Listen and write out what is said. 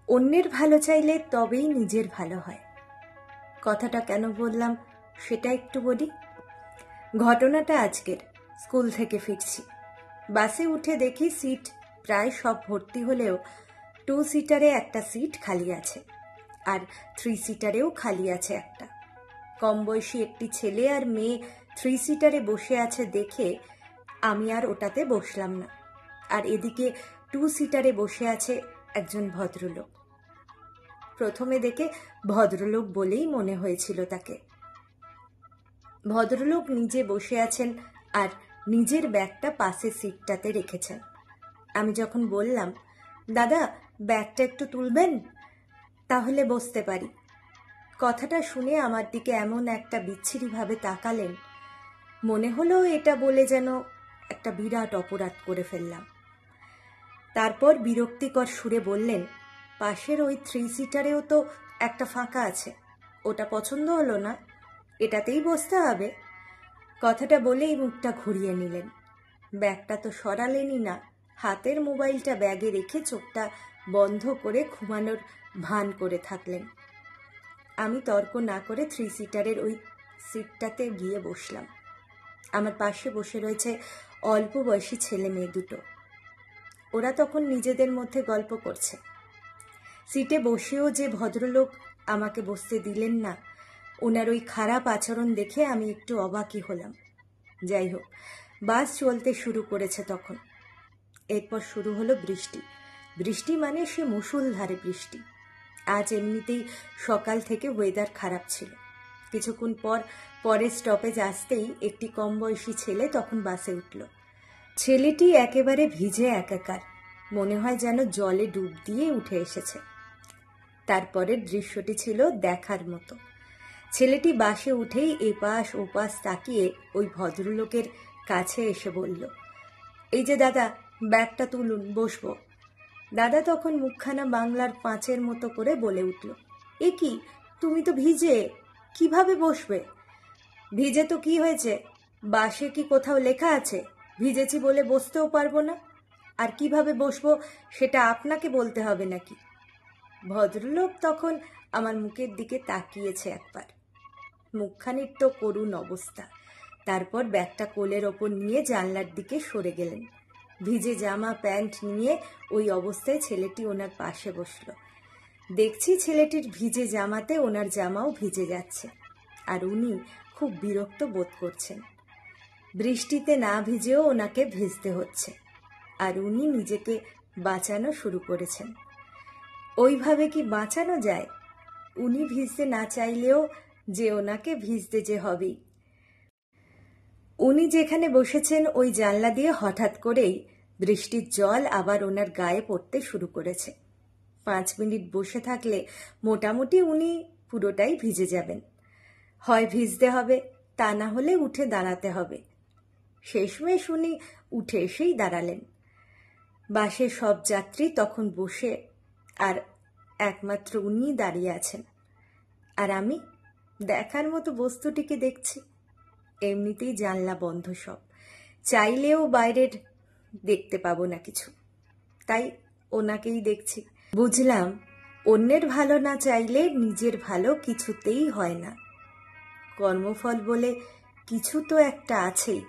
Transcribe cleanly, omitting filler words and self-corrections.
অন্যের ভালো চাইলে তবেই নিজের ভালো হয়। কথাটা কেন বললাম সেটা একটু বলি। ঘটনাটা আজকের। স্কুল থেকে ফিরছি, বাসে উঠে দেখি সিট প্রায় সব ভর্তি হলেও 2 সিটারে একটা সিট খালি আছে, আর 3 সিটারেও খালি আছে একটা। কম বয়সী একটি ছেলে আর মেয়ে 3 সিটারে বসে আছে দেখে আমি আর ওটাতে বসলাম না। আর এদিকে 2 সিটারে বসে আছে একজন ভদ্রলোক। প্রথমে দেখে ভদ্রলোক বলেই মনে হয়েছিল তাকে। ভদ্রলোক নিজে বসে আছেন আর নিজের ব্যাগটা পাশের সিটটাতে রেখেছেন। আমি যখন বললাম, দাদা ব্যাগটা একটু তুলবেন, তাহলে বসতে পারি, কথাটা শুনে আমার দিকে এমন একটা বিচ্ছিরিভাবে তাকালেন, মনে হলো এটা বলে যেন একটা বিরাট অপরাধ করে ফেললাম। তারপর বিরক্তিকর সুরে বললেন, পাশের ওই 3 সিটারেও তো একটা ফাঁকা আছে, ওটা পছন্দ হলো না, এটাতেই বসতে হবে। কথাটা বলেই মুখটা ঘুরিয়ে নিলেন। ব্যাগটা তো সরালেনই না, হাতের মোবাইলটা ব্যাগে রেখে চোখটা বন্ধ করে ঘুমানোর ভান করে থাকলেন। আমি তর্ক না করে 3 সিটারের ওই সিটটাতে গিয়ে বসলাম। আমার পাশে বসে রয়েছে অল্প বয়সী ছেলে মেয়ে দুটো। ওরা তখন নিজেদের মধ্যে গল্প করছে। সিটে বসেও যে ভদ্রলোক আমাকে বসতে দিলেন না, ওনার ওই খারাপ আচরণ দেখে আমি একটু অবাকই হলাম। যাই হোক, বাস চলতে শুরু করেছে তখন। এরপর শুরু হলো বৃষ্টি। বৃষ্টি মানে সে মুষলধারে বৃষ্টি। আজ এমনিতেই সকাল থেকে ওয়েদার খারাপ ছিল। কিছুক্ষণ পরের স্টপেজ আসতেই একটি কম বয়সী ছেলে তখন বাসে উঠল। ছেলেটি একেবারে ভিজে একাকার, মনে হয় যেন জলে ডুব দিয়ে উঠে এসেছে। তারপরের দৃশ্যটি ছিল দেখার মতো। ছেলেটি বাসে উঠেই এপাশ ওপাশ তাকিয়ে ওই ভদ্রলোকের কাছে এসে বলল, এই যে দাদা, ব্যাগটা তুলুন, বসবো। দাদা তখন মুখখানা বাংলার 5-এর মতো করে বলে উঠল, এ কি, তুমি তো ভিজে, কিভাবে বসবে? ভিজে তো কি হয়েছে, বাসে কি কোথাও লেখা আছে ভিজেছি বলে বসতেও পারবো না? আর কিভাবে বসবো সেটা আপনাকে বলতে হবে নাকি? ভদ্রলোক তখন আমার মুখের দিকে তাকিয়েছে একবার। মুখখানির তো করুণ অবস্থা। তারপর ব্যাগটা কোলের ওপর নিয়ে জানলার দিকে সরে গেলেন। ভিজে জামা প্যান্ট নিয়ে ওই অবস্থায় ছেলেটি ওনার পাশে বসল। দেখছি ছেলেটির ভিজে জামাতে ওনার জামাও ভিজে যাচ্ছে, আর উনি খুব বিরক্ত বোধ করছেন। বৃষ্টিতে না ভিজেও ওনাকে ভিজতে হচ্ছে, আর উনি নিজেকে বাঁচানো শুরু করেছেন। ওইভাবে কি বাঁচানো যায়? উনি ভিজতে না চাইলেও যে ওনাকে ভিজতে যে হবেই। উনি যেখানে বসেছেন ওই জানলা দিয়ে হঠাৎ করেই বৃষ্টির জল আবার ওনার গায়ে পড়তে শুরু করেছে। 5 মিনিট বসে থাকলে মোটামুটি উনি পুরোটাই ভিজে যাবেন। হয় ভিজতে হবে, তা না হলে উঠে দাঁড়াতে হবে। শেষমেশ উনি উঠে এসেই দাঁড়ালেন। বাসের সব যাত্রী তখন বসে, আর একমাত্র উনিই দাঁড়িয়ে আছেন। আর আমি দেখার মতো বস্তুটিকে দেখছি। এমনিতেই জানলা বন্ধ সব, চাইলেও বাইরের দেখতে পাবো না কিছু, তাই ওনাকেই দেখছি। বুঝলাম, অন্যের ভালো না চাইলে নিজের ভালো কিছুতেই হয় না। কর্মফল বলে কিছু তো একটা আছেই।